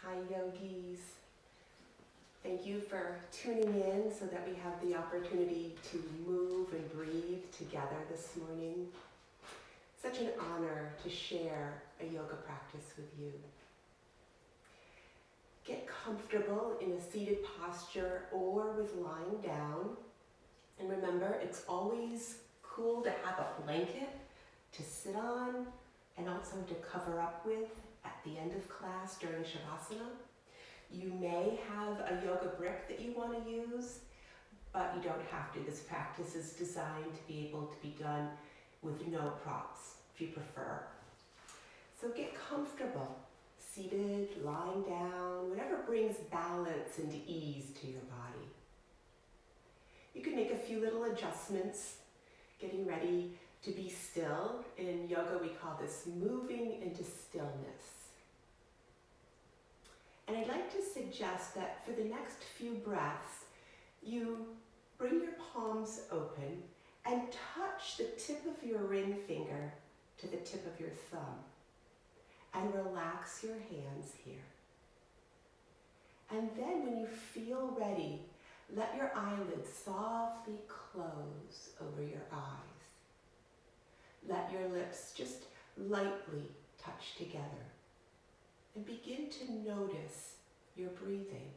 Hi yogis. Thank you for tuning in so that we have the opportunity to move and breathe together this morning. Such an honor to share a yoga practice with you. Get comfortable in a seated posture or with lying down. And remember, it's always cool to have a blanket to sit on and also to cover up with at the end of class during Shavasana. You may have a yoga brick that you want to use, but you don't have to. This practice is designed to be able to be done with no props, if you prefer. So get comfortable, seated, lying down, whatever brings balance and ease to your body. You can make a few little adjustments, getting ready to be still. In yoga, we call this moving into stillness. And I'd like to suggest that for the next few breaths, you bring your palms open and touch the tip of your ring finger to the tip of your thumb. And relax your hands here. And then when you feel ready, let your eyelids softly close over your eyes. Let your lips just lightly touch together. And begin to notice your breathing.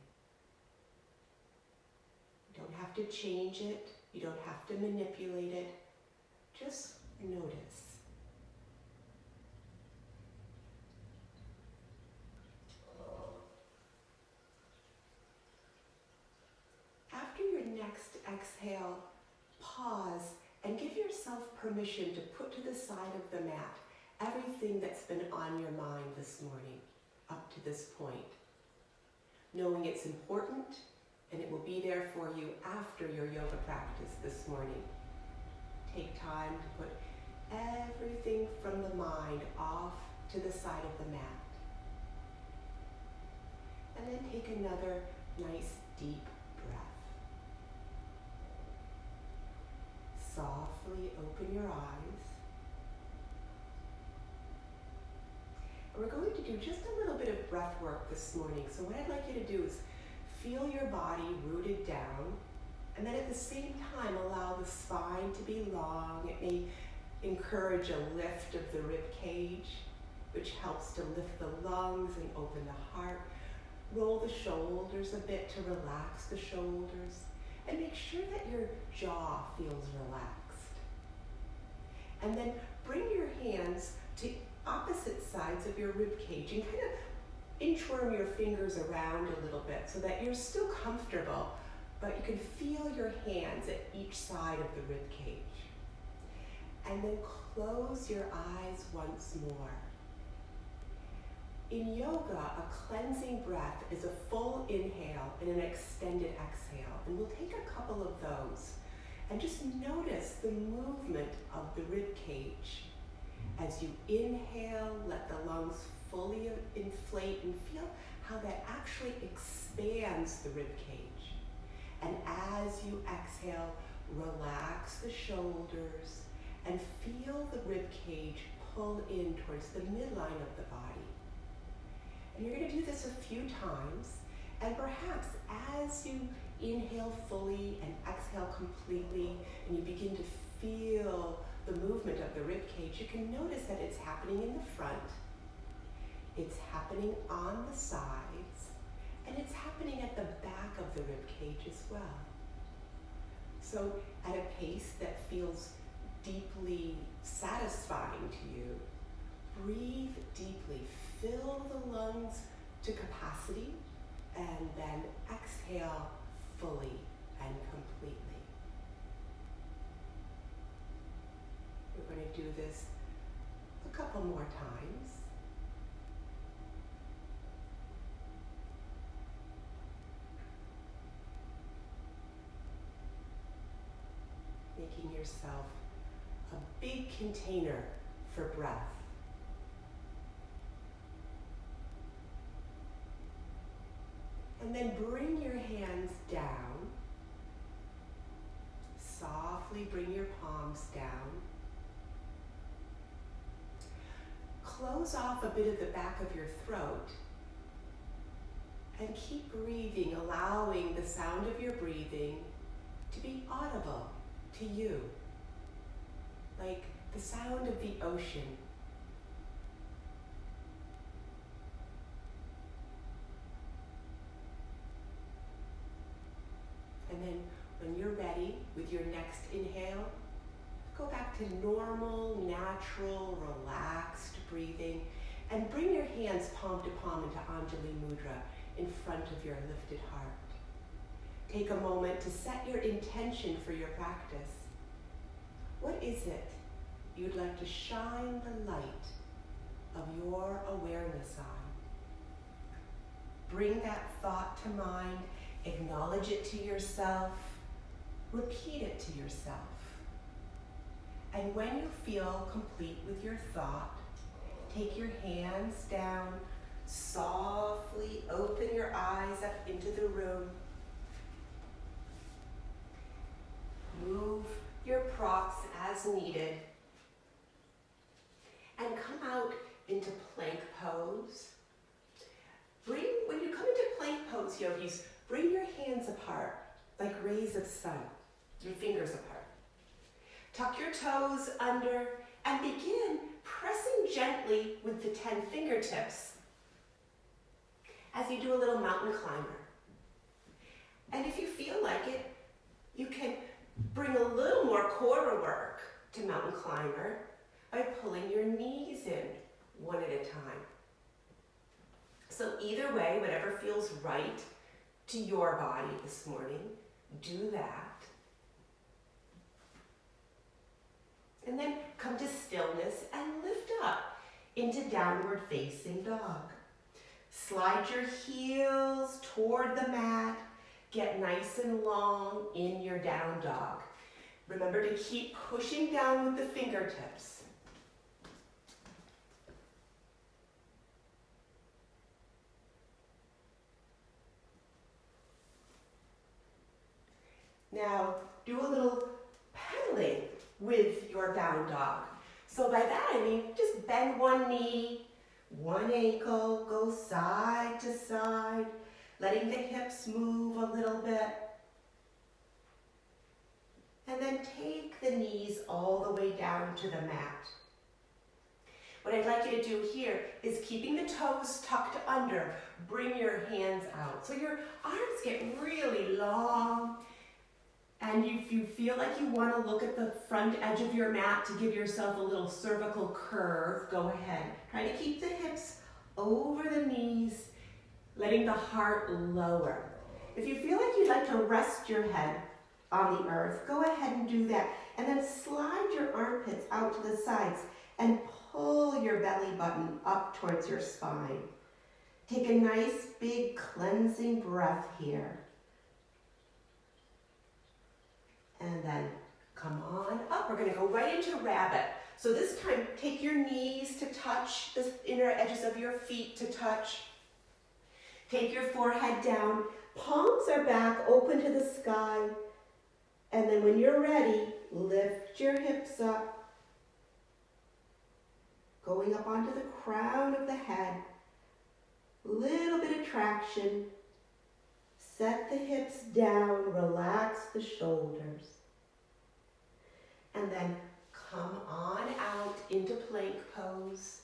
You don't have to change it. You don't have to manipulate it. Just notice. After your next exhale, pause and give yourself permission to put to the side of the mat everything that's been on your mind this morning up to this point. Knowing it's important and it will be there for you after your yoga practice this morning. Take time to put everything from the mind off to the side of the mat. And then take another nice deep breath. Softly open your eyes. We're going to do just a little bit of breath work this morning. So what I'd like you to do is feel your body rooted down, and then at the same time allow the spine to be long. It may encourage a lift of the rib cage, which helps to lift the lungs and open the heart. Roll the shoulders a bit to relax the shoulders, and make sure that your jaw feels relaxed. And then bring your hands to opposite sides of your rib cage and kind of inchworm your fingers around a little bit so that you're still comfortable, but you can feel your hands at each side of the rib cage. And then close your eyes once more. In yoga, a cleansing breath is a full inhale and an extended exhale. And we'll take a couple of those and just notice the movement of the rib cage. As you inhale, let the lungs fully inflate and feel how that actually expands the rib cage. And as you exhale, relax the shoulders and feel the rib cage pull in towards the midline of the body. And you're going to do this a few times, and perhaps as you inhale fully and exhale completely, and you begin to feel the movement of the rib cage, you can notice that it's happening in the front, it's happening on the sides, and it's happening at the back of the rib cage as well. So at a pace that feels deeply satisfying to you, breathe deeply, fill the lungs to capacity, and then exhale fully and completely. We're going to do this a couple more times. Making yourself a big container for breath. And then bring your hands down. Softly bring your palms down. Close off a bit of the back of your throat And keep breathing, allowing the sound of your breathing to be audible to you, like the sound of the ocean. And then when you're ready with your next inhale, go back to normal, natural, relaxed breathing and bring your hands palm to palm into Anjali Mudra in front of your lifted heart. Take a moment to set your intention for your practice. What is it you'd like to shine the light of your awareness on? Bring that thought to mind, acknowledge it to yourself, repeat it to yourself. And when you feel complete with your thought, take your hands down, softly open your eyes up into the room. Move your props as needed. And come out into plank pose. When you come into plank pose, yogis, bring your hands apart like rays of sun, your fingers apart. Tuck your toes under and begin pressing gently with the 10 fingertips as you do a little mountain climber. And if you feel like it, you can bring a little more core work to mountain climber by pulling your knees in one at a time. So either way, whatever feels right to your body this morning, do that. And then come to stillness and lift up into downward facing dog. Slide your heels toward the mat. Get nice and long in your down dog. Remember to keep pushing down with the fingertips. Now, do a little pedaling with your down dog. So by that I mean just bend one knee, one ankle, go side to side, letting the hips move a little bit. And then take the knees all the way down to the mat. What I'd like you to do here is keeping the toes tucked under, bring your hands out. So your arms get really long. And if you feel like you want to look at the front edge of your mat to give yourself a little cervical curve, go ahead. Try to keep the hips over the knees, letting the heart lower. If you feel like you'd like to rest your head on the earth, go ahead and do that. And then slide your armpits out to the sides and pull your belly button up towards your spine. Take a nice big cleansing breath here. And then come on up. We're going to go right into rabbit. So this time, take your knees to touch, the inner edges of your feet to touch. Take your forehead down. Palms are back, open to the sky. And then when you're ready, lift your hips up. Going up onto the crown of the head. Little bit of traction. Set the hips down, relax the shoulders. And then come on out into plank pose.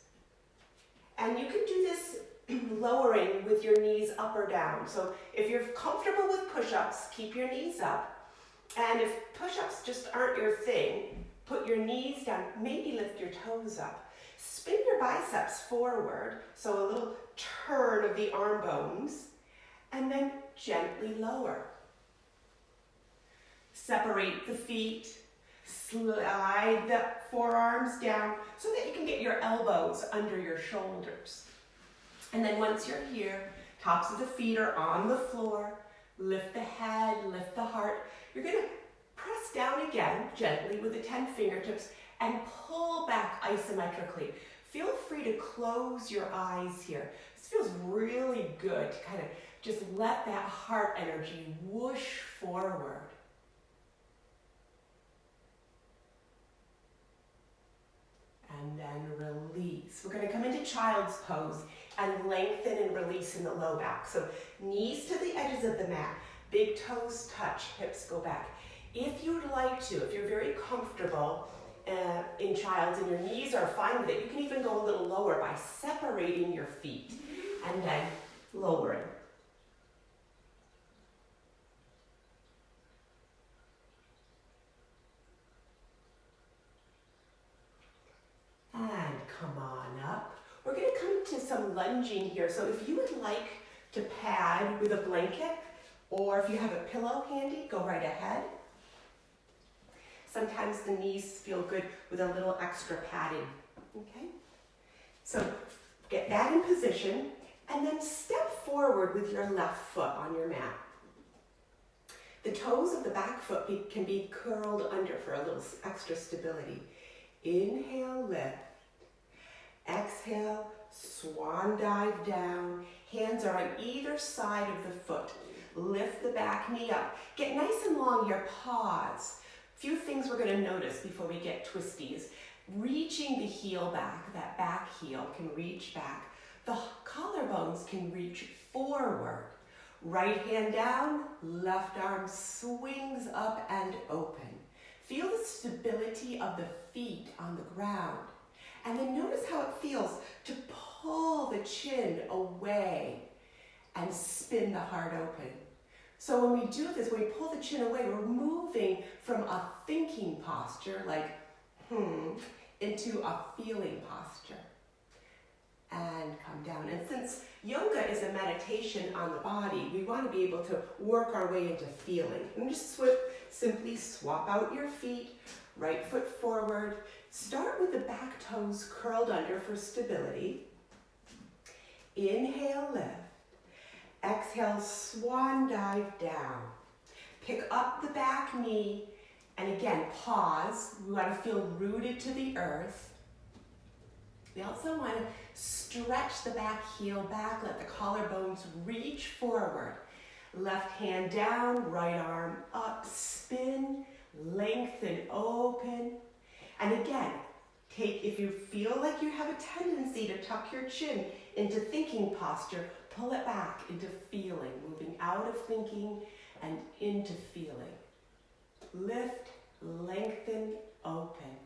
And you can do this lowering with your knees up or down. So if you're comfortable with push-ups, keep your knees up. And if push-ups just aren't your thing, put your knees down, maybe lift your toes up. Spin your biceps forward, so a little turn of the arm bones. And then gently lower. Separate the feet, slide the forearms down so that you can get your elbows under your shoulders. And then once you're here, tops of the feet are on the floor, lift the head, lift the heart. You're going to press down again gently with the 10 fingertips and pull back isometrically. Feel free to close your eyes here. This feels really good to kind of just let that heart energy whoosh forward. And then release. We're going to come into child's pose and lengthen and release in the low back. So knees to the edges of the mat, big toes touch, hips go back. If you would like to, if you're very comfortable in child's and your knees are fine with it, you can even go a little lower by separating your feet and then lowering. And come on up. We're going to come into some lunging here. So if you would like to pad with a blanket, or if you have a pillow handy, go right ahead. Sometimes the knees feel good with a little extra padding. Okay? So get that in position, and then step forward with your left foot on your mat. The toes of the back foot can be curled under for a little extra stability. Inhale, lift. Exhale, swan dive down. Hands are on either side of the foot. Lift the back knee up. Get nice and long here. Pause. A few things we're going to notice before we get twisty is reaching the heel back. That back heel can reach back. The collarbones can reach forward. Right hand down, left arm swings up and open. Feel the stability of the feet on the ground. And then notice how it feels to pull the chin away and spin the heart open. So when we do this, when we pull the chin away, we're moving from a thinking posture, like into a feeling posture. And come down. And since yoga is a meditation on the body, we want to be able to work our way into feeling. And just simply swap out your feet, right foot forward. Start with the back toes curled under for stability. Inhale, lift. Exhale, swan dive down. Pick up the back knee, and again, pause. We want to feel rooted to the earth. We also want to stretch the back heel back, let the collarbones reach forward. Left hand down, right arm up, spin, lengthen, open. And again, if you feel like you have a tendency to tuck your chin into thinking posture, pull it back into feeling, moving out of thinking and into feeling. Lift, lengthen, open,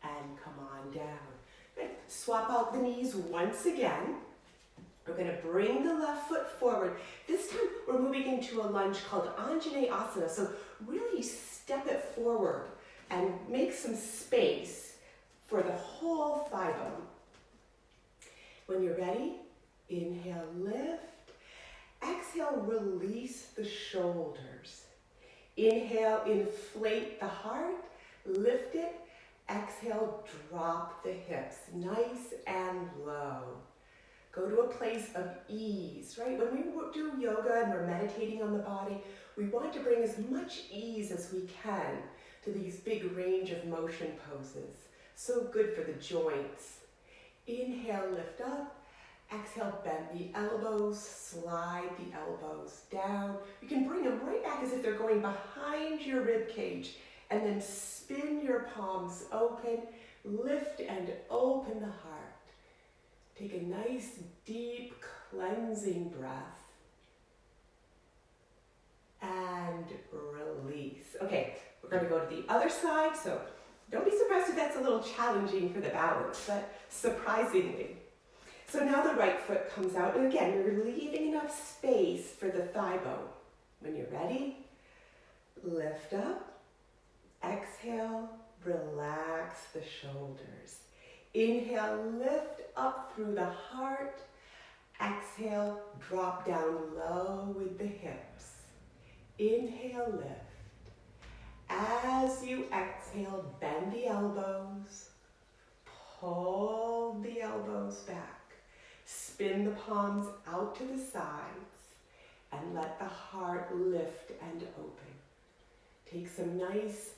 and come on down. Good. Swap out the knees once again. We're going to bring the left foot forward. This time we're moving into a lunge called Untitled Asana. So really step it forward and make some space for the whole thigh bone. When you're ready, inhale, lift. Exhale, release the shoulders. Inhale, inflate the heart, lift it. Exhale, drop the hips, nice and low. Go to a place of ease, right? When we do yoga and we're meditating on the body, we want to bring as much ease as we can to these big range of motion poses. So good for the joints. Inhale, lift up. Exhale, bend the elbows, slide the elbows down. You can bring them right back as if they're going behind your rib cage, and then spin your palms open, lift and open the heart. Take a nice, deep, cleansing breath. And release. Okay, we're going to go to the other side, so don't be surprised if that's a little challenging for the balance, but surprisingly. So now the right foot comes out, and again, you're leaving enough space for the thigh bone. When you're ready, lift up. Exhale, relax the shoulders. Inhale, lift up through the heart. Exhale, drop down low with the hips. Inhale, lift. As you exhale, bend the elbows. Pull the elbows back. Spin the palms out to the sides and let the heart lift and open. Take some nice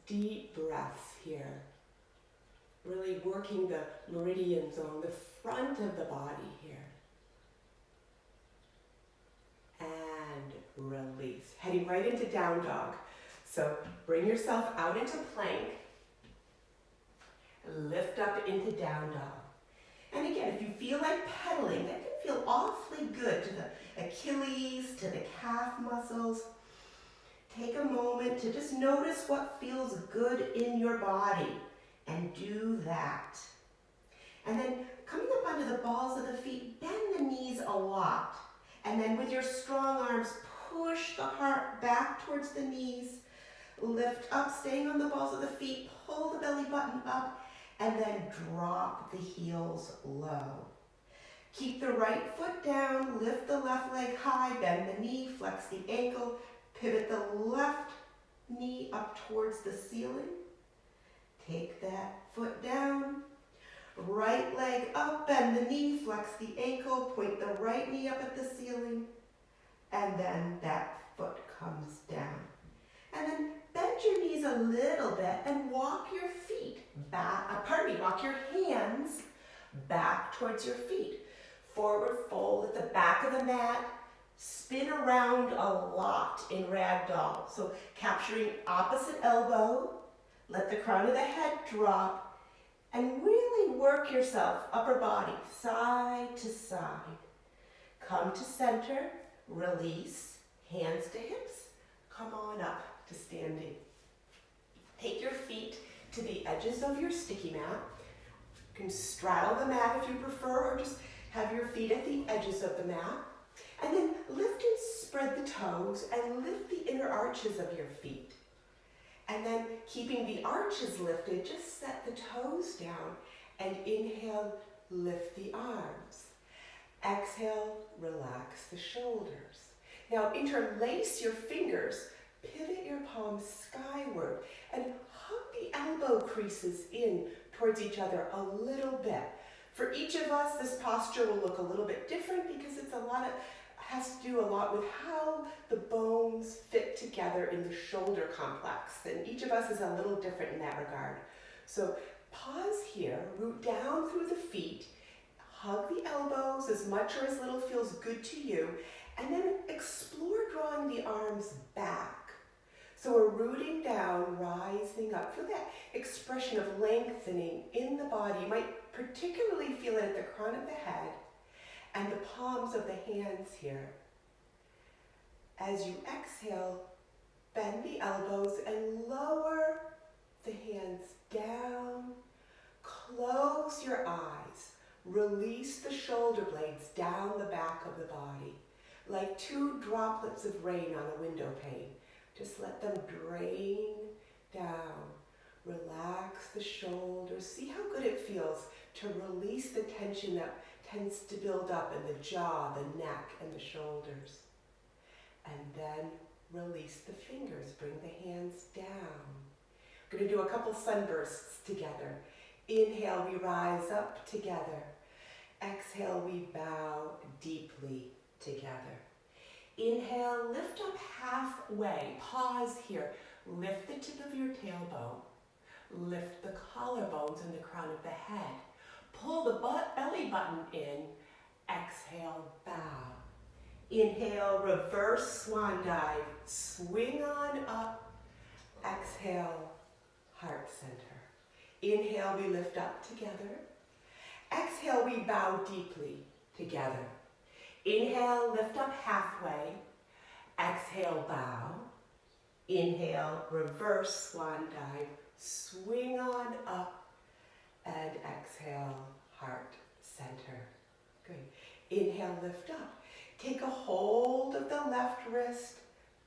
deep breaths here. Really working the meridians on the front of the body here. And release. Heading right into down dog. So bring yourself out into plank. Lift up into down dog. And again, if you feel like pedaling, that can feel awfully good to the Achilles, to the calf muscles. Take a moment to just notice what feels good in your body and do that. And then coming up onto the balls of the feet, bend the knees a lot. And then with your strong arms, push the heart back towards the knees. Lift up, staying on the balls of the feet, pull the belly button up, and then drop the heels low. Keep the right foot down, lift the left leg high, bend the knee, flex the ankle, pivot the left knee up towards the ceiling. Take that foot down, right leg up, bend the knee, flex the ankle, point the right knee up at the ceiling, and then that foot comes down. And then bend your knees a little bit and walk your feet back, walk your hands back towards your feet. Forward fold at the back of the mat, spin around a lot in ragdoll. So capturing opposite elbow, let the crown of the head drop, and really work yourself, upper body, side to side. Come to center, release, hands to hips, come on up to standing. Take your feet to the edges of your sticky mat. You can straddle the mat if you prefer, or just have your feet at the edges of the mat. And then lift and spread the toes and lift the inner arches of your feet. And then keeping the arches lifted, just set the toes down and inhale, lift the arms. Exhale, relax the shoulders. Now interlace your fingers, pivot your palms skyward, and hug the elbow creases in towards each other a little bit. For each of us, this posture will look a little bit different because has to do a lot with how the bones fit together in the shoulder complex. And each of us is a little different in that regard. So pause here, root down through the feet, hug the elbows as much or as little feels good to you, and then explore drawing the arms back. So we're rooting down, rising up. Feel that expression of lengthening in the body. You might particularly feel it at the crown of the head and the palms of the hands here. As you exhale, bend the elbows and lower the hands down. Close your eyes. Release the shoulder blades down the back of the body, like two droplets of rain on a window pane. Just let them drain down. Relax the shoulders. See how good it feels to release the tension that tends to build up in the jaw, the neck, and the shoulders. And then release the fingers. Bring the hands down. We're going to do a couple sunbursts together. Inhale, we rise up together. Exhale, we bow deeply together. Inhale, lift up halfway. Pause here. Lift the tip of your tailbone. Lift the collarbones and the crown of the head. Pull the belly button in. Exhale, bow. Inhale, reverse swan dive. Swing on up. Exhale, heart center. Inhale, we lift up together. Exhale, we bow deeply together. Inhale, lift up halfway. Exhale, bow. Inhale, reverse swan dive. Swing on up. And exhale, heart center. Good. Inhale, lift up. Take a hold of the left wrist.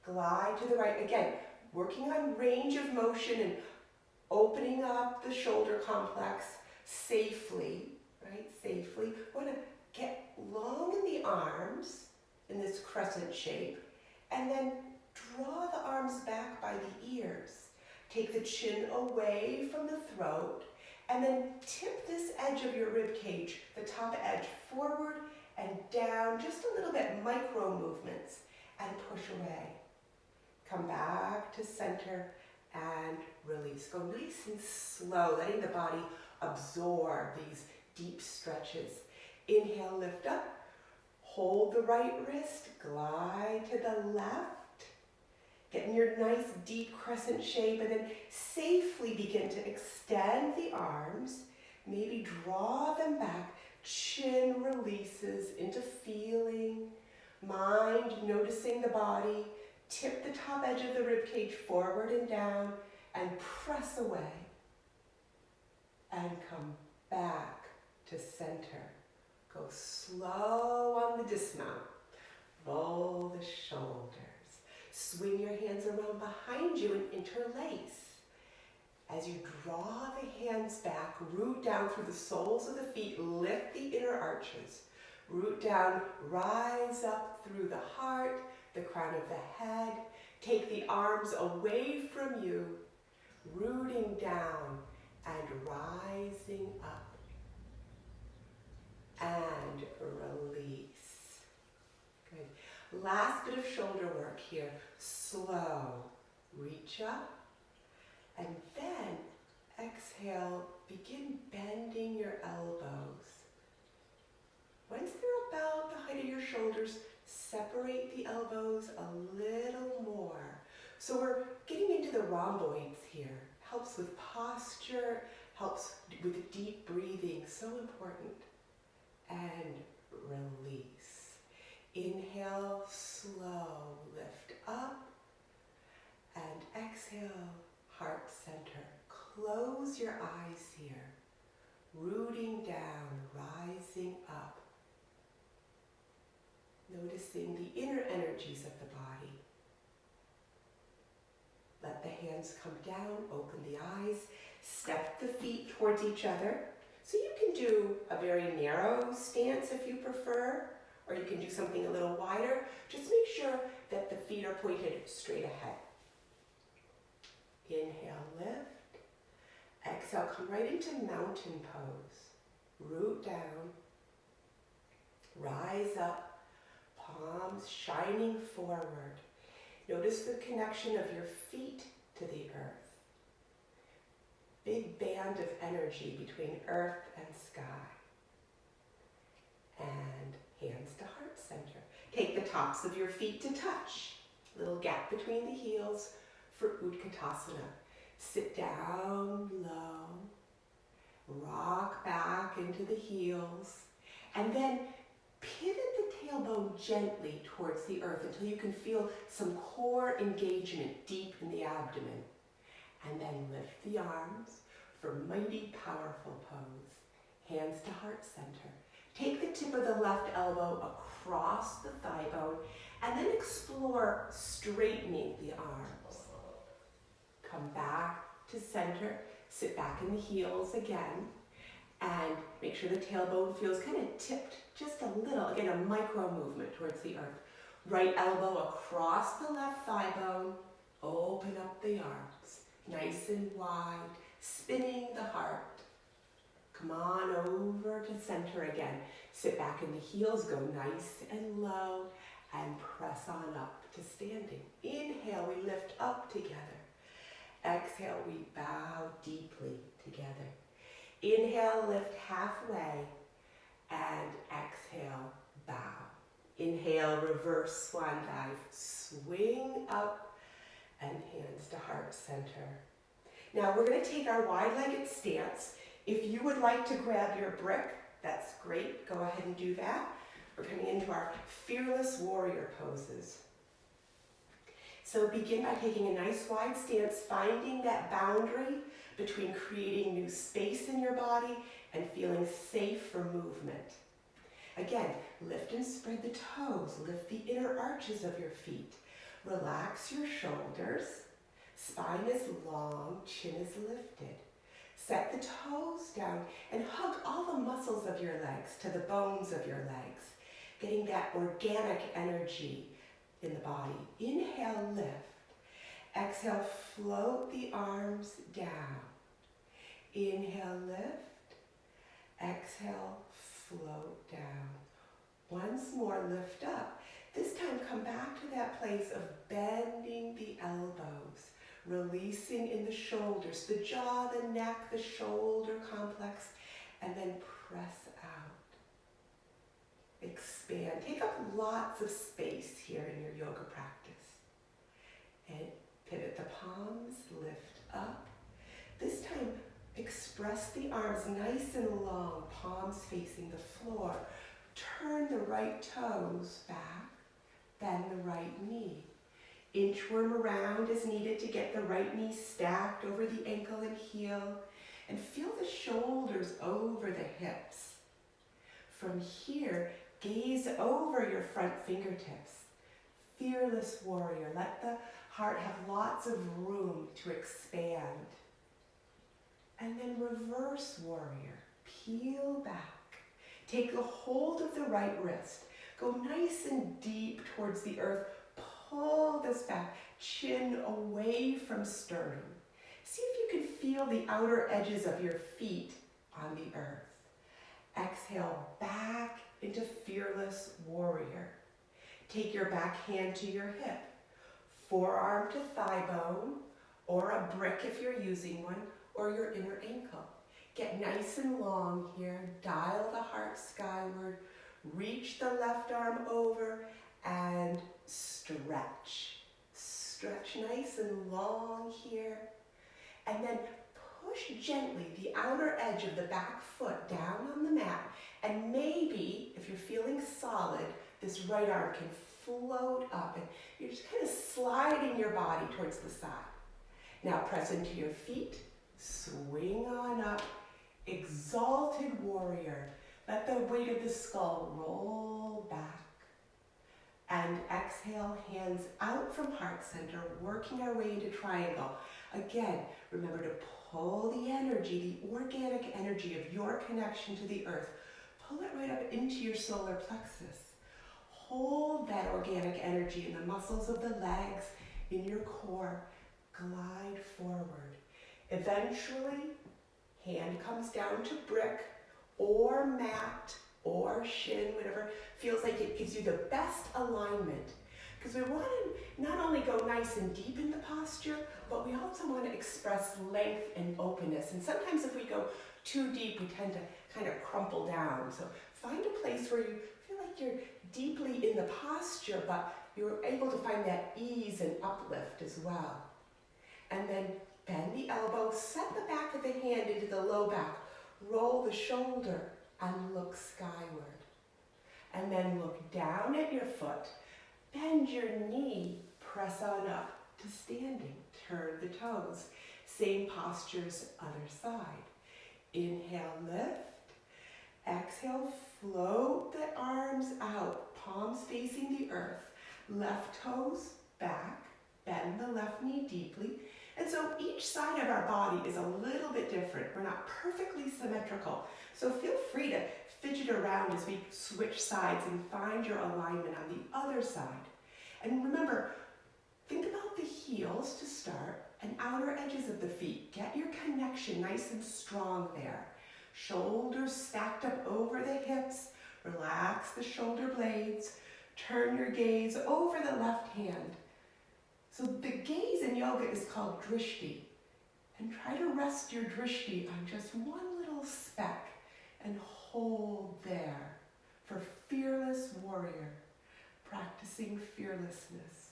Glide to the right. Again, working on range of motion and opening up the shoulder complex safely, right? Safely. We want to get long in the arms in this crescent shape, and then draw the arms back by the ears. Take the chin away from the throat, and then tip this edge of your rib cage, the top edge, forward and down, just a little bit, micro movements, and push away. Come back to center and release. Go nice and slow, letting the body absorb these deep stretches. Inhale, lift up. Hold the right wrist, glide to the left. Get in your nice deep crescent shape and then safely begin to extend the arms. Maybe draw them back. Chin releases into feeling. Mind noticing the body. Tip the top edge of the ribcage forward and down and press away. And come back to center. Go slow on the dismount. Roll the shoulders. Swing your hands around behind you and interlace. As you draw the hands back, root down through the soles of the feet, lift the inner arches. Root down, rise up through the heart, the crown of the head. Take the arms away from you, rooting down and rising up. And release. Good. Last bit of shoulder work here. Slow. Reach up. And then exhale, begin bending your elbows. Once they're about the height of your shoulders, separate the elbows a little more. So we're getting into the rhomboids here. Helps with posture, helps with deep breathing, so important. And release. Inhale, slow, lift up. And exhale, heart center. Close your eyes here. Rooting down, rising up. Noticing the inner energies of the body. Let the hands come down, open the eyes, step the feet towards each other. So you can do a very narrow stance if you prefer, or you can do something a little wider. Just make sure that the feet are pointed straight ahead. Inhale, lift. Exhale, come right into mountain pose. Root down. Rise up. Palms shining forward. Notice the connection of your feet to the earth. Big band of energy between earth and sky. And hands to heart center. Take the tops of your feet to touch. Little gap between the heels for Bootcut Asana. Sit down low. Rock back into the heels. And then pivot the tailbone gently towards the earth until you can feel some core engagement deep in the abdomen. And then lift the arms for mighty powerful pose. Hands to heart center. Take the tip of the left elbow across the thigh bone and then explore straightening the arms. Come back to center. Sit back in the heels again. And make sure the tailbone feels kind of tipped just a little. Again, a micro movement towards the earth. Right elbow across the left thigh bone. Open up the arms. Nice and wide. Spinning the heart. Come on over to center again. Sit back in the heels. Go nice and low. And press on up to standing. Inhale, we lift up together. Exhale, we bow deeply together. Inhale, lift halfway, and exhale, bow. Inhale, reverse swan dive, swing up, and hands to heart center. Now we're going to take our wide-legged stance. If you would like to grab your brick, that's great. Go ahead and do that. We're coming into our fearless warrior poses. So begin by taking a nice wide stance, finding that boundary between creating new space in your body and feeling safe for movement. Again, lift and spread the toes. Lift the inner arches of your feet. Relax your shoulders. Spine is long, chin is lifted. Set the toes down and hug all the muscles of your legs to the bones of your legs, getting that organic energy in the body. Inhale, lift. Exhale, float the arms down. Inhale, lift. Exhale, float down. Once more, lift up. This time, come back to that place of bending the elbows, releasing in the shoulders, the jaw, the neck, the shoulder complex, and then press out. Expand. Take up lots of space here in your yoga practice. And pivot the palms, lift up. This time, express the arms nice and long, palms facing the floor. Turn the right toes back, bend the right knee. Inchworm around as needed to get the right knee stacked over the ankle and heel. And feel the shoulders over the hips. From here, gaze over your front fingertips. Fearless warrior. Let the heart have lots of room to expand. And then reverse warrior. Peel back. Take a hold of the right wrist. Go nice and deep towards the earth. Pull this back. Chin away from sternum. See if you can feel the outer edges of your feet on the earth. Exhale back into fearless warrior. Take your back hand to your hip. Forearm to thigh bone, or a brick if you're using one, or your inner ankle. Get nice and long here. Dial the heart skyward. Reach the left arm over and stretch. Stretch nice and long here. And then push gently the outer edge of the back foot down on the mat. And maybe, if you're feeling solid, this right arm can float up. And you're just kind of sliding your body towards the side. Now press into your feet. Swing on up. Exalted warrior. Let the weight of the skull roll back. And exhale, hands out from heart center, working our way into triangle. Again, remember to pull the energy, the organic energy of your connection to the earth. Pull it right up into your solar plexus. Hold that organic energy in the muscles of the legs, in your core. Glide forward. Eventually, hand comes down to brick or mat or shin, whatever feels like it gives you the best alignment. Because we want to not only go nice and deep in the posture, but we also want to express length and openness. And sometimes if we go too deep, we tend to kind of crumple down. So find a place where you feel like you're deeply in the posture, but you're able to find that ease and uplift as well. And then bend the elbow, set the back of the hand into the low back, roll the shoulder, and look skyward. And then look down at your foot, bend your knee, press on up to standing, turn the toes. Same postures, other side. Inhale, lift. Exhale, float the arms out, palms facing the earth. Left toes back, bend the left knee deeply. And so each side of our body is a little bit different. We're not perfectly symmetrical. So feel free to fidget around as we switch sides and find your alignment on the other side. And remember, think about the heels to start and outer edges of the feet. Get your connection nice and strong there. Shoulders stacked up over the hips. Relax the shoulder blades. Turn your gaze over the left hand. So the gaze in yoga is called drishti. And try to rest your drishti on just one little speck and hold there for fearless warrior, practicing fearlessness.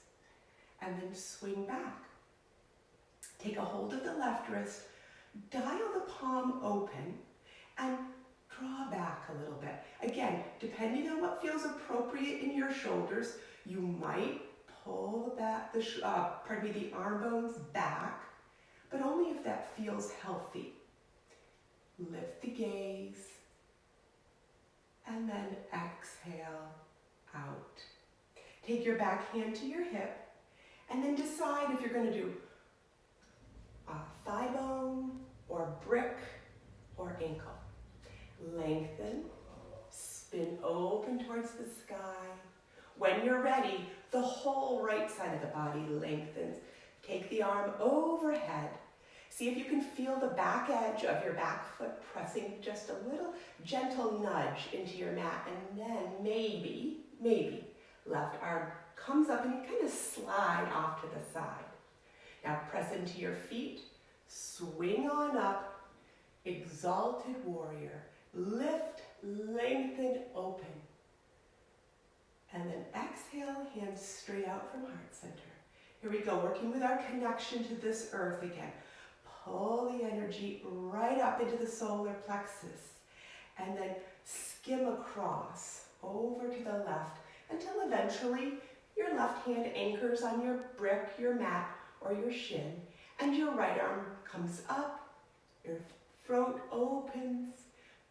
And then swing back. Take a hold of the left wrist, dial the palm open, and draw back a little bit. Again, depending on what feels appropriate in your shoulders, you might pull back the arm bones back, but only if that feels healthy. Lift the gaze, and then exhale out. Take your back hand to your hip, and then decide if you're going to do thigh bone, or brick, or ankle. Lengthen, spin open towards the sky. When you're ready, the whole right side of the body lengthens. Take the arm overhead. See if you can feel the back edge of your back foot pressing just a little gentle nudge into your mat. And then maybe, left arm comes up and you kind of slide off to the side. Now press into your feet, swing on up, exalted warrior. Lift, lengthen, open. And then exhale, hands straight out from heart center. Here we go, working with our connection to this earth again. Pull the energy right up into the solar plexus and then skim across over to the left until eventually your left hand anchors on your brick, your mat, or your shin, and your right arm comes up, your throat opens,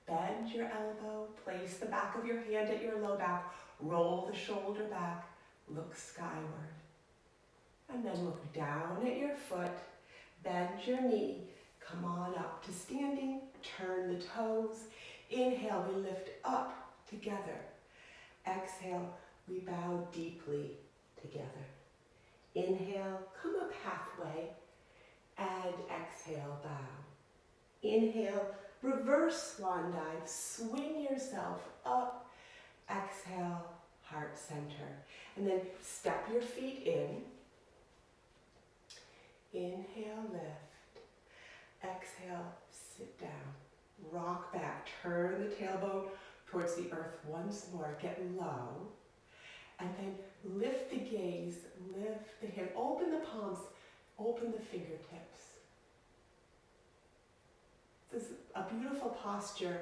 bend your elbow, place the back of your hand at your low back, roll the shoulder back, look skyward. And then look down at your foot, bend your knee, come on up to standing, turn the toes. Inhale, we lift up together. Exhale, we bow deeply together. Inhale, come up halfway, and exhale, bow. Inhale, reverse swan dive, swing yourself up. Exhale, heart center. And then step your feet in. Inhale, lift. Exhale, sit down. Rock back, turn the tailbone towards the earth once more. Get low. And then lift the gaze, lift the hand. Open the palms, open the fingertips. This is a beautiful posture,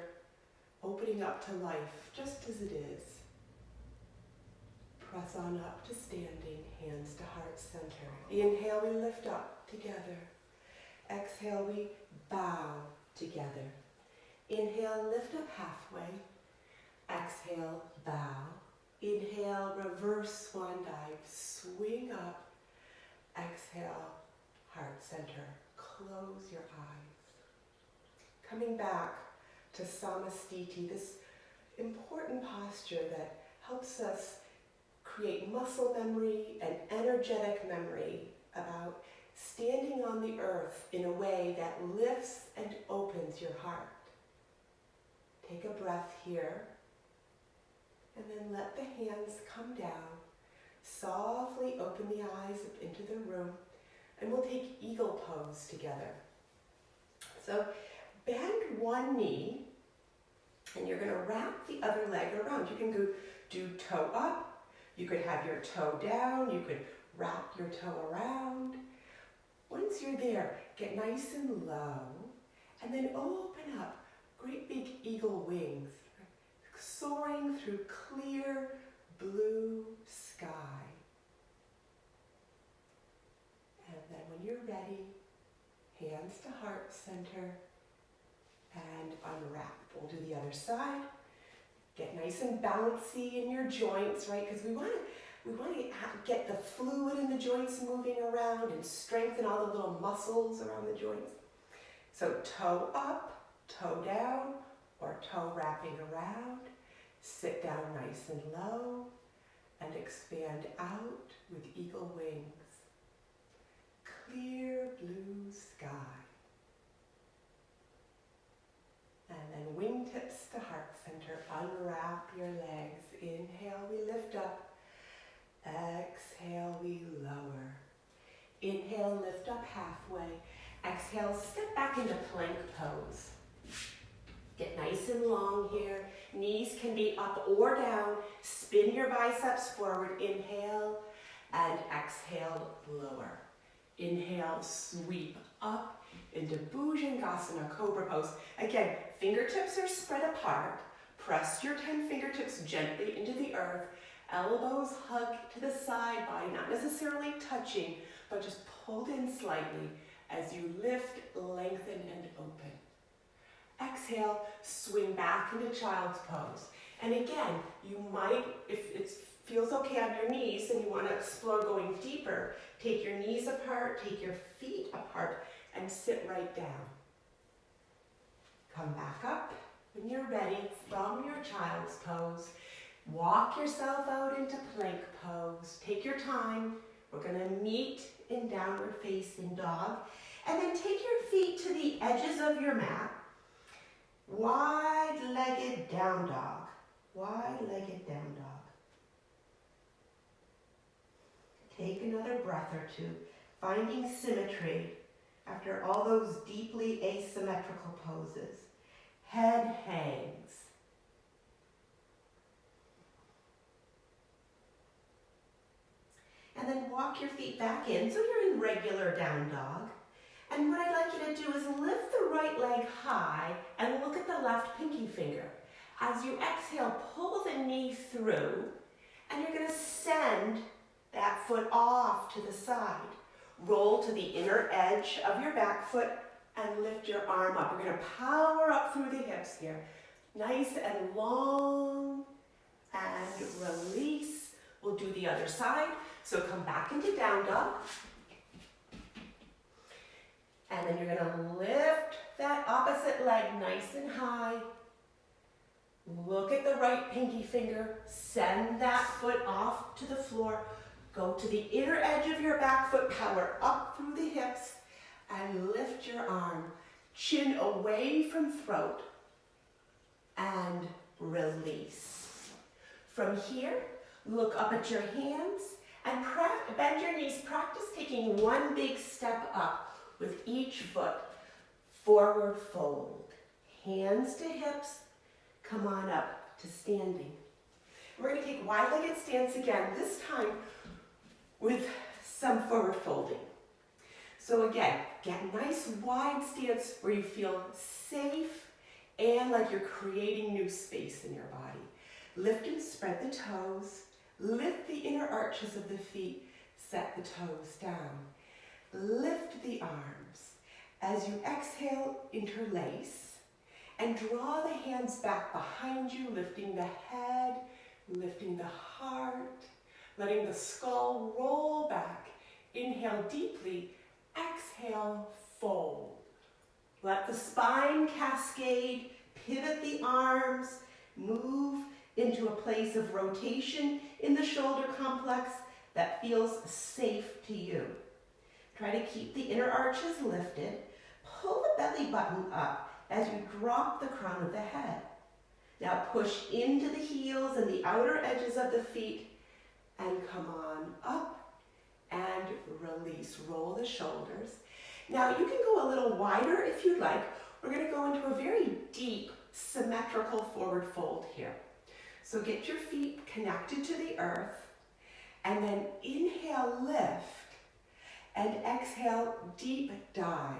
opening up to life, just as it is. Press on up to standing, hands to heart center. Inhale, we lift up together. Exhale, we bow together. Inhale, lift up halfway. Exhale, bow. Inhale, reverse swan dive, swing up. Exhale, heart center. Close your eyes. Coming back to Samastiti, this important posture that helps us create muscle memory and energetic memory about standing on the earth in a way that lifts and opens your heart. Take a breath here, and then let the hands come down. Softly open the eyes up into the room, and we'll take eagle pose together. So bend one knee, and you're going to wrap the other leg around. You can go do toe up. You could have your toe down. You could wrap your toe around. Once you're there, get nice and low, and then open up. Great big eagle wings, soaring through clear blue sky. And then when you're ready, hands to heart center, and unwrap. We'll do the other side. Get nice and bouncy in your joints, right? Because we want to get the fluid in the joints moving around and strengthen all the little muscles around the joints. So toe up, toe down, or toe wrapping around. Sit down nice and low and expand out with eagle wings. Clear blue sky. And then wingtips to heart center. Unwrap your legs. Inhale, we lift up. Exhale, we lower. Inhale, lift up halfway. Exhale, step back into plank pose. Get nice and long here. Knees can be up or down. Spin your biceps forward. Inhale and exhale, lower. Inhale, sweep up into Bhujangasana, Cobra Pose. Again, fingertips are spread apart. Press your 10 fingertips gently into the earth. Elbows hug to the side, body not necessarily touching, but just pulled in slightly as you lift, lengthen, and open. Exhale, swing back into child's pose. And again, you might, if it feels okay on your knees and you want to explore going deeper, take your knees apart, take your feet apart, and sit right down. Come back up when you're ready from your child's pose. Walk yourself out into plank pose. Take your time. We're going to meet in downward facing dog. And then take your feet to the edges of your mat. Wide-legged down dog. Wide-legged down dog. Take another breath or two, finding symmetry after all those deeply asymmetrical poses. Head hangs. And then then walk your feet back in so you're in regular down dog. And what I'd like you to do is lift the right leg high and look at the left pinky finger. As you exhale, pull the knee through, and you're going to send that foot off to the side. Roll to the inner edge of your back foot and lift your arm up. We're going to power up through the hips here. Nice and long, and release. We'll do the other side. So come back into down dog. And then you're going to lift that opposite leg nice and high. Look at the right pinky finger. Send that foot off to the floor. Go to the inner edge of your back foot. Power up through the hips and lift your arm. Chin away from throat and release. From here, look up at your hands and bend your knees. Practice taking one big step up with each foot. Forward fold. Hands to hips. Come on up to standing. We're going to take wide-legged stance again, this time with some forward folding. So again, get a nice wide stance where you feel safe and like you're creating new space in your body. Lift and spread the toes. Lift the inner arches of the feet. Set the toes down. Lift the arms. As you exhale, interlace. And draw the hands back behind you, lifting the head, lifting the heart, letting the skull roll back. Inhale deeply, exhale, fold. Let the spine cascade, pivot the arms, move into a place of rotation in the shoulder complex that feels safe to you. Try to keep the inner arches lifted. Pull the belly button up as you drop the crown of the head. Now push into the heels and the outer edges of the feet and come on up and release. Roll the shoulders. Now you can go a little wider if you'd like. We're going to go into a very deep symmetrical forward fold here. So get your feet connected to the earth and then inhale, lift, and exhale, deep dive.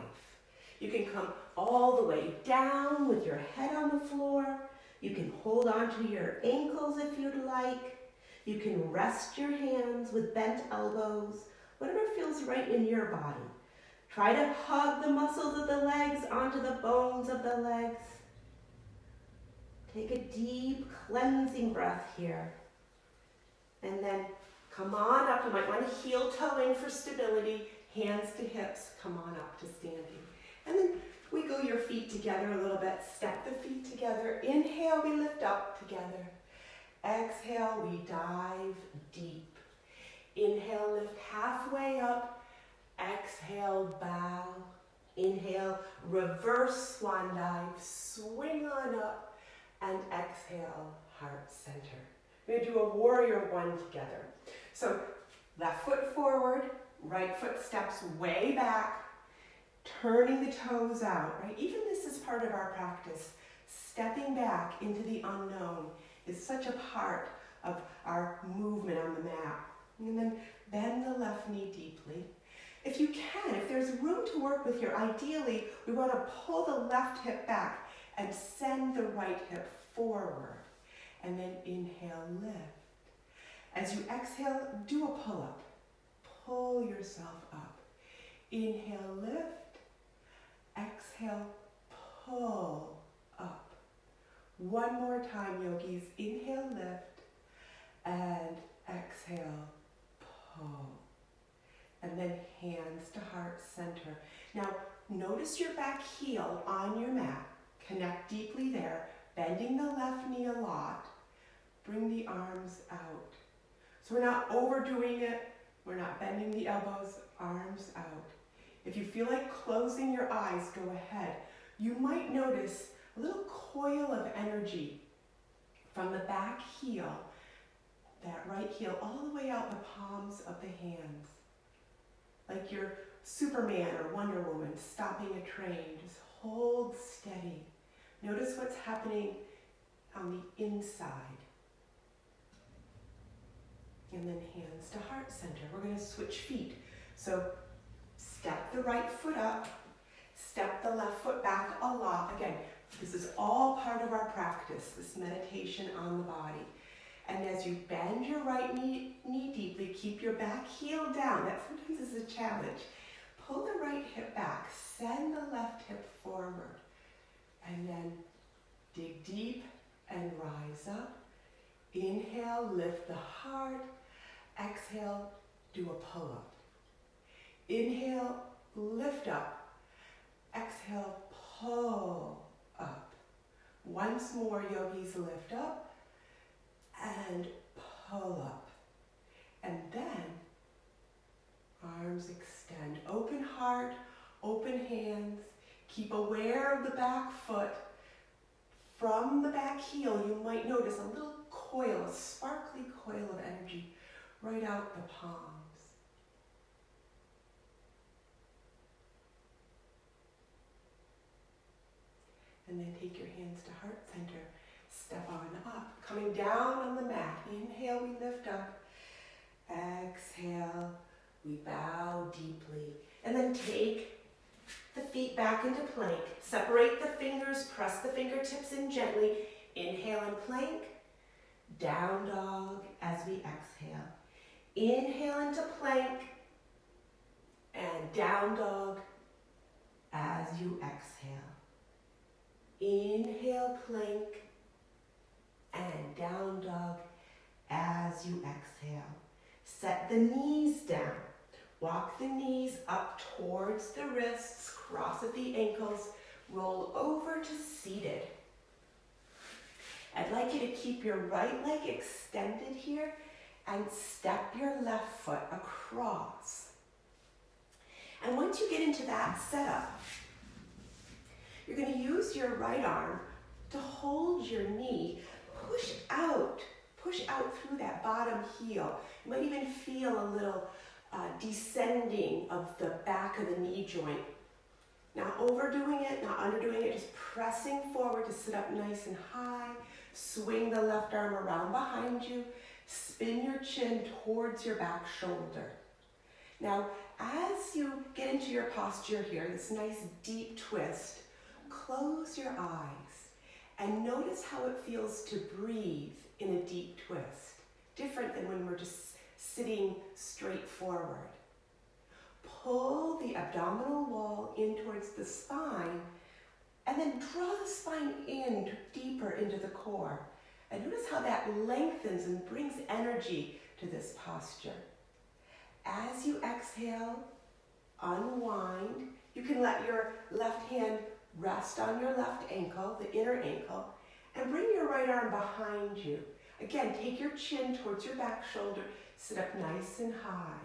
You can come all the way down with your head on the floor. You can hold on to your ankles if you'd like. You can rest your hands with bent elbows, whatever feels right in your body. Try to hug the muscles of the legs onto the bones of the legs. Take a deep cleansing breath here. And then come on up. You might want to heel toe in for stability. Hands to hips. Come on up to standing. And then wiggle your feet together a little bit. Step the feet together. Inhale, we lift up together. Exhale, we dive deep. Inhale, lift halfway up. Exhale, bow. Inhale, reverse swan dive. Swing on up. And exhale, heart center. We're going to do a warrior one together. So left foot forward, right foot steps way back. Turning the toes out, right? Even this is part of our practice. Stepping back into the unknown is such a part of our movement on the mat. And then bend the left knee deeply. If you can, if there's room to work with here, ideally we want to pull the left hip back and send the right hip forward. And then inhale, lift. As you exhale, do a pull-up. Pull yourself up. Inhale, lift. Exhale, pull up. One more time, yogis. Inhale, lift, and exhale, pull. And then hands to heart center. Now, notice your back heel on your mat. Connect deeply there, bending the left knee a lot. Bring the arms out. So we're not overdoing it. We're not bending the elbows, arms out. If you feel like closing your eyes, go ahead. You might notice a little coil of energy from the back heel, that right heel, all the way out the palms of the hands. Like you're Superman or Wonder Woman stopping a train. Just hold steady. Notice what's happening on the inside. And then hands to heart center. We're going to switch feet. So step the right foot up, step the left foot back a lot. Again, this is all part of our practice, this meditation on the body. And as you bend your right knee deeply, keep your back heel down. That sometimes is a challenge. Pull the right hip back, send the left hip forward, and then dig deep and rise up. Inhale, lift the heart. Exhale, do a pull-up. Inhale, lift up. Exhale, pull up. Once more, yogis, lift up and pull up. And then, arms extend. Open heart, open hands. Keep aware of the back foot. From the back heel, you might notice a little coil, a sparkly coil of energy right out the palms. And then take your hands to heart center. Step on up. Coming down on the mat. Inhale, we lift up. Exhale, we bow deeply. And then take the feet back into plank. Separate the fingers, press the fingertips in gently. Inhale and plank. Down dog as we exhale. Inhale into plank. And down dog as you exhale. Inhale, plank, and down dog as you exhale. Set the knees down. Walk the knees up towards the wrists, cross at the ankles, roll over to seated. I'd like you to keep your right leg extended here and step your left foot across. And once you get into that setup, you're going to use your right arm to hold your knee, push out through that bottom heel. You might even feel a little descending of the back of the knee joint. Not overdoing it, not underdoing it, just pressing forward to sit up nice and high. Swing the left arm around behind you. Spin your chin towards your back shoulder. Now, as you get into your posture here, this nice deep twist, close your eyes and notice how it feels to breathe in a deep twist. Different than when we're just sitting straight forward. Pull the abdominal wall in towards the spine and then draw the spine in deeper into the core. And notice how that lengthens and brings energy to this posture. As you exhale, unwind. You can let your left hand rest on your left ankle, the inner ankle, and bring your right arm behind you. Again, take your chin towards your back shoulder. Sit up nice and high.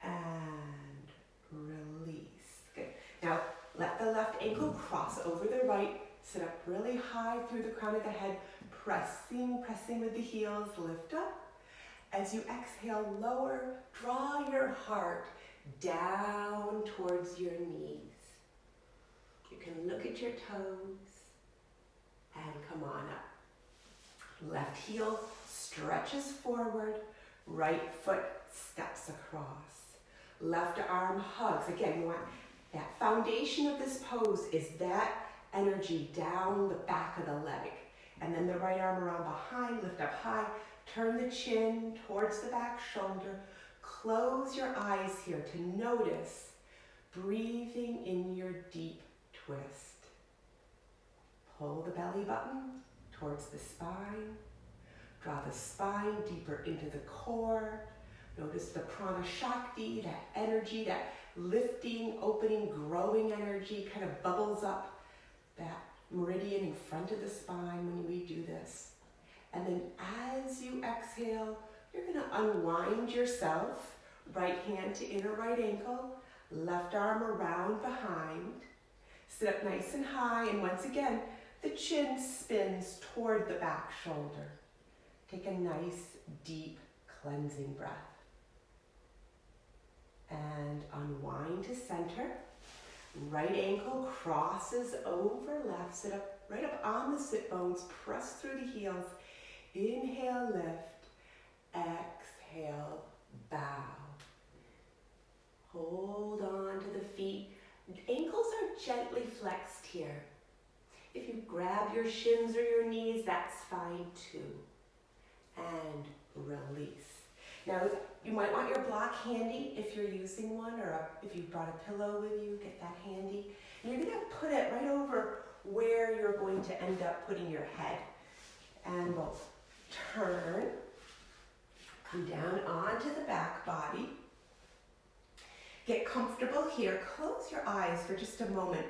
And release. Good. Now, let the left ankle cross over the right. Sit up really high through the crown of the head. Pressing with the heels. Lift up. As you exhale, lower. Draw your heart down towards your knees. You can look at your toes and come on up. Left heel stretches forward, right foot steps across. Left arm hugs. Again, you want that foundation of this pose is that energy down the back of the leg. And then the right arm around behind, lift up high, turn the chin towards the back shoulder. Close your eyes here to notice breathing in your deep twist. Pull the belly button towards the spine. Draw the spine deeper into the core. Notice the prana shakti, that energy, that lifting, opening, growing energy kind of bubbles up that meridian in front of the spine when we do this. And then as you exhale, you're going to unwind yourself. Right hand to inner right ankle, left arm around behind. Sit up nice and high, and once again, the chin spins toward the back shoulder. Take a nice, deep, cleansing breath. And unwind to center. Right ankle crosses over left. Sit up right up on the sit bones. Press through the heels. Inhale, lift. Exhale, bow. Hold on to the feet. Ankles are gently flexed here. If you grab your shins or your knees, that's fine too. And release. Now, you might want your block handy if you're using one, or if you brought a pillow with you, get that handy. And you're gonna put it right over where you're going to end up putting your head. And we'll turn, come down onto the back body. Get comfortable here. Close your eyes for just a moment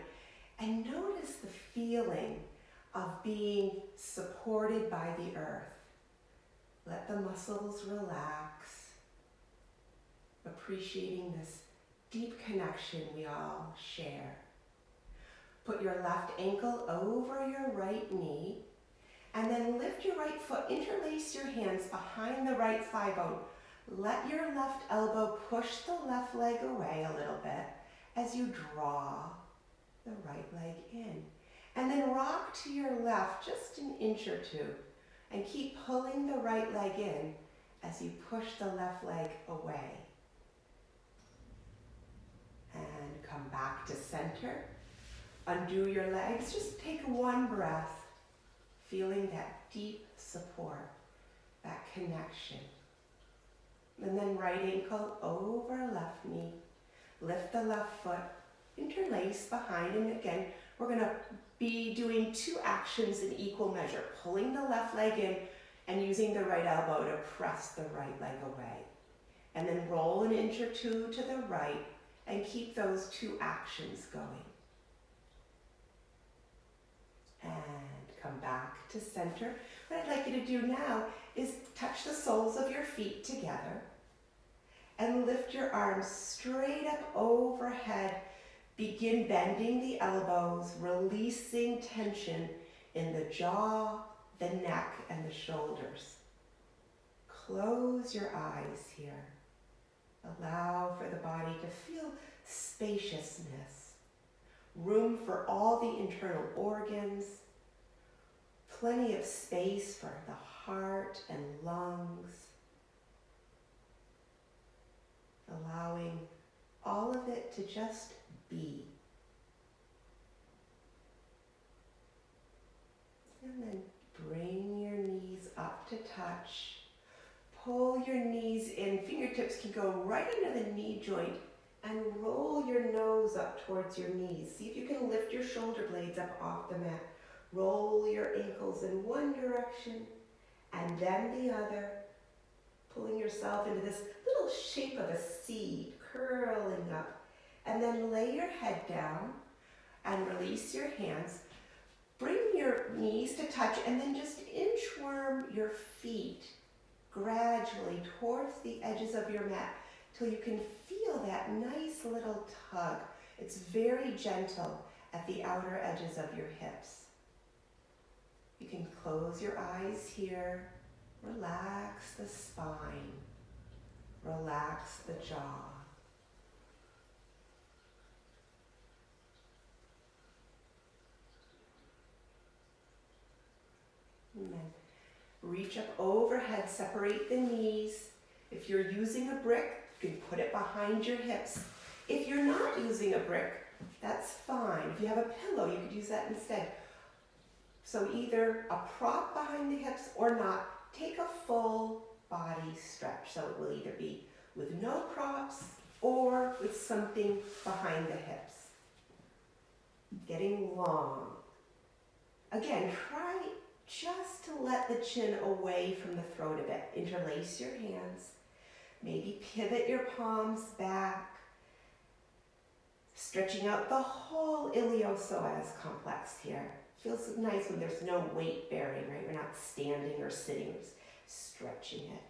and notice the feeling of being supported by the earth. Let the muscles relax, appreciating this deep connection we all share. Put your left ankle over your right knee, and then lift your right foot, interlace your hands behind the right thigh bone. Let your left elbow push the left leg away a little bit as you draw the right leg in. And then rock to your left just an inch or two and keep pulling the right leg in as you push the left leg away. And come back to center. Undo your legs. Just take one breath, feeling that deep support, that connection. And then right ankle over left knee. Lift the left foot, interlace behind, and again, we're going to be doing two actions in equal measure, pulling the left leg in and using the right elbow to press the right leg away. And then roll an inch or two to the right and keep those two actions going. And come back to center. What I'd like you to do now is touch the soles of your feet together and lift your arms straight up overhead. Begin bending the elbows, releasing tension in the jaw, the neck, and the shoulders. Close your eyes here. Allow for the body to feel spaciousness, room for all the internal organs, plenty of space for the heart and lungs, allowing all of it to just be. And then bring your knees up to touch. Pull your knees in. Fingertips can go right under the knee joint and roll your nose up towards your knees. See if you can lift your shoulder blades up off the mat. Roll your ankles in one direction and then the other, pulling yourself into this little shape of a seed, curling up. And then lay your head down and release your hands. Bring your knees to touch and then just inchworm your feet gradually towards the edges of your mat till you can feel that nice little tug. It's very gentle at the outer edges of your hips. You can close your eyes here. Relax the spine. Relax the jaw. And then reach up overhead, separate the knees. If you're using a brick, you can put it behind your hips. If you're not using a brick, that's fine. If you have a pillow, you could use that instead. So either a prop behind the hips or not, take a full body stretch. So it will either be with no props or with something behind the hips. Getting long. Again, try just to let the chin away from the throat a bit. Interlace your hands. Maybe pivot your palms back. Stretching out the whole iliopsoas complex here. Feels nice when there's no weight bearing, right? We're not standing or sitting, we're just stretching it.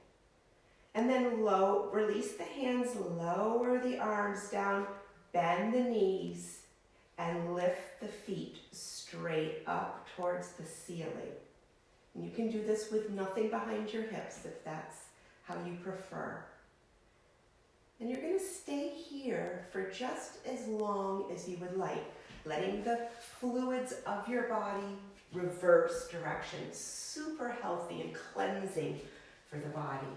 And then release the hands, lower the arms down, bend the knees, and lift the feet straight up towards the ceiling. And you can do this with nothing behind your hips if that's how you prefer. And you're going to stay here for just as long as you would like, letting the fluids of your body reverse direction. Super healthy and cleansing for the body.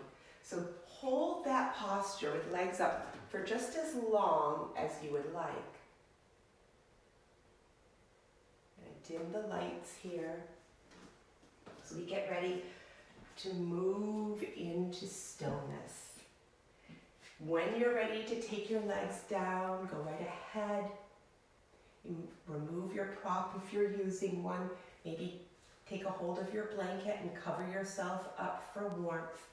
So hold that posture with legs up for just as long as you would like. Dim the lights here as we get ready to move into stillness. When you're ready to take your legs down, go right ahead. You remove your prop if you're using one. Maybe take a hold of your blanket and cover yourself up for warmth.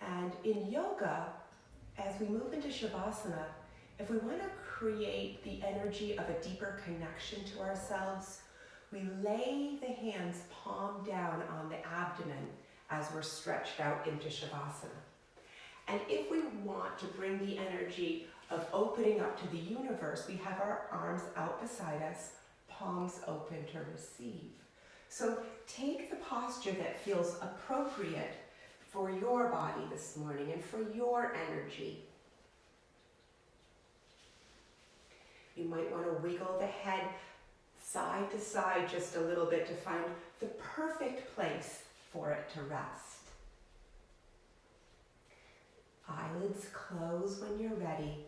And in yoga, as we move into Shavasana, if we want to create the energy of a deeper connection to ourselves, we lay the hands palm down on the abdomen as we're stretched out into Shavasana. And if we want to bring the energy of opening up to the universe, we have our arms out beside us, palms open to receive. So take the posture that feels appropriate for your body this morning and for your energy. You might want to wiggle the head side to side just a little bit to find the perfect place for it to rest. Eyelids close when you're ready,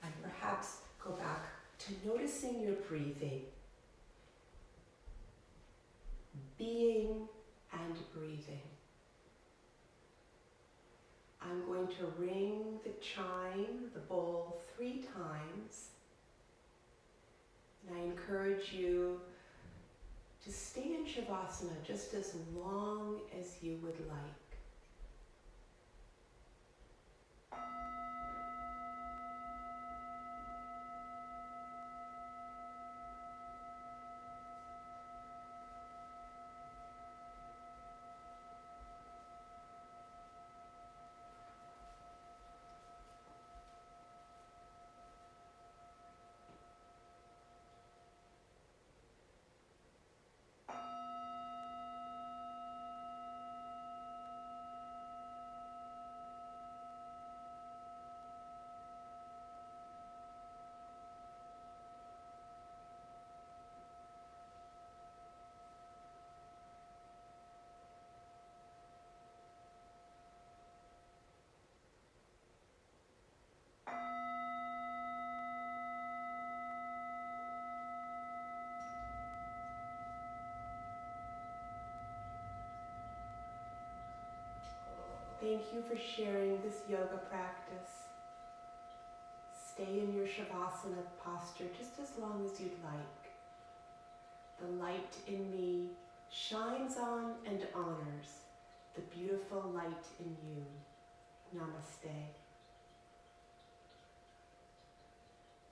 and perhaps go back to noticing your breathing. Being and breathing. I'm going to ring the chime, the bowl, 3 times. And I encourage you to stay in Shavasana just as long as you would like. Thank you for sharing this yoga practice. Stay in your Shavasana posture just as long as you'd like. The light in me shines on and honors the beautiful light in you. Namaste.